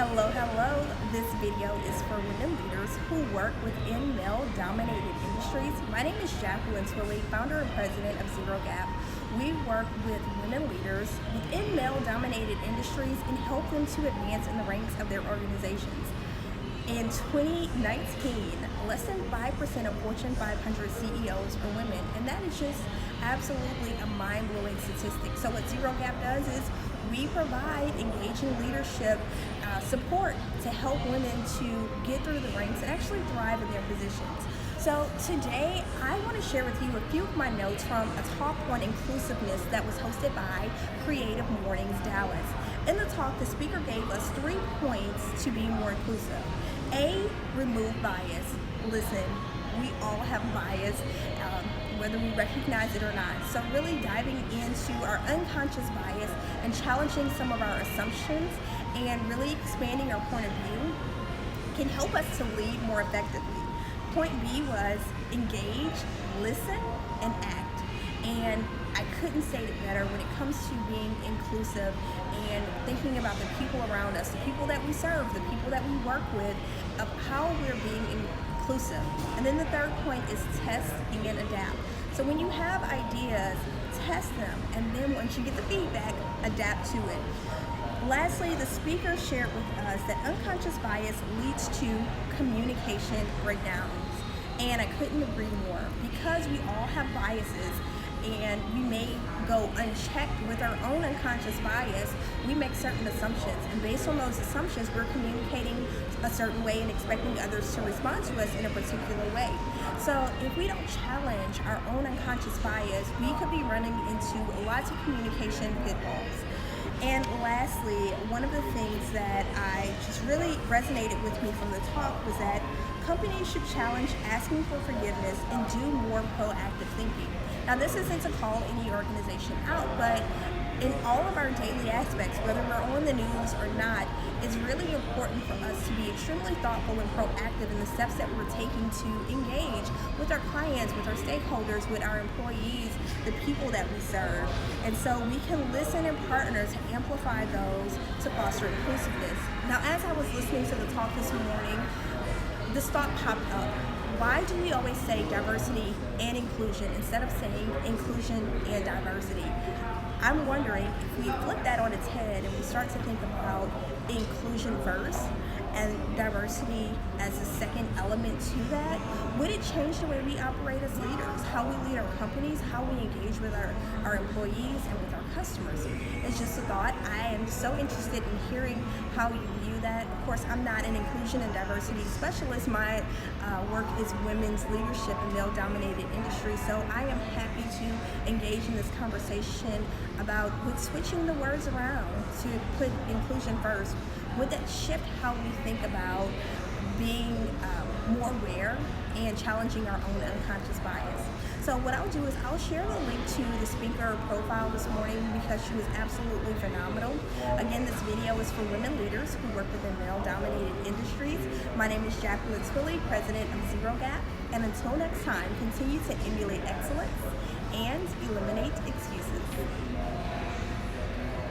Hello. This video is for women leaders who work within male-dominated industries. My name is Jacqueline Twillie, founder and president of ZeroGap. We work with women leaders within male-dominated industries and help them to advance in the ranks of their organizations. In 2019, less than 5% of Fortune 500 CEOs are women, and that is just absolutely a mind-blowing statistic. So what ZeroGap does is we provide engaging leadership support to help women to get through the ranks and actually thrive in their positions. So today, I want to share with you a few of my notes from a talk on inclusiveness that was hosted by Creative Mornings Dallas. In the talk, the speaker gave us 3 points to be more inclusive. A, remove bias. Listen, we all have bias, whether we recognize it or not. So really diving into our unconscious bias and challenging some of our assumptions and really expanding our point of view can help us to lead more effectively. Point B was engage, listen, and act. And I couldn't say it better when it comes to being inclusive and thinking about the people around us, the people that we serve, the people that we work with, of how we're being inclusive. And then the third point is test and adapt. So when you have ideas, test them, and then once you get the feedback, adapt to it. Lastly, the speaker shared with us that unconscious bias leads to communication breakdowns. And I couldn't agree more, because we all have biases and we may go unchecked with our own unconscious bias. We make certain assumptions, and based on those assumptions, we're communicating a certain way and expecting others to respond to us in a particular way. So if we don't challenge our own unconscious bias, we could be running into lots of communication pitfalls. And lastly, one of the things that I just really resonated with me from the talk was that companies should challenge asking for forgiveness and do more proactive thinking. Now, this isn't to call any organization out, but in all of our daily aspects, whether we're on the news or not, it's really important for us to be extremely thoughtful and proactive in the steps that we're taking to engage with our clients, with our stakeholders, with our employees, the people that we serve. And so we can listen and partner to amplify those to foster inclusiveness. Now, as I was listening to the talk this morning, this thought popped up. Why do we always say diversity and inclusion instead of saying inclusion and diversity? I'm wondering if we flip that on its head and we start to think about inclusion first and diversity as a second element to that, would it change the way we operate as leaders, how we lead our companies, how we engage with our employees and with our customers? It's just a thought. I am so interested in hearing how you view that. Of course, I'm not an inclusion and diversity specialist. My work is women's leadership in male-dominated industries, so I am happy to engage in this conversation about with switching the words around to put inclusion first. Would that shift how we think about being more aware and challenging our own unconscious bias? So what I'll do is I'll share the link to the speaker profile this morning because she was absolutely phenomenal. Again, this video is for women leaders who work within male-dominated industries. My name is Jacqueline Twillie, president of ZeroGap, and until next time, continue to emulate excellence and eliminate excuses.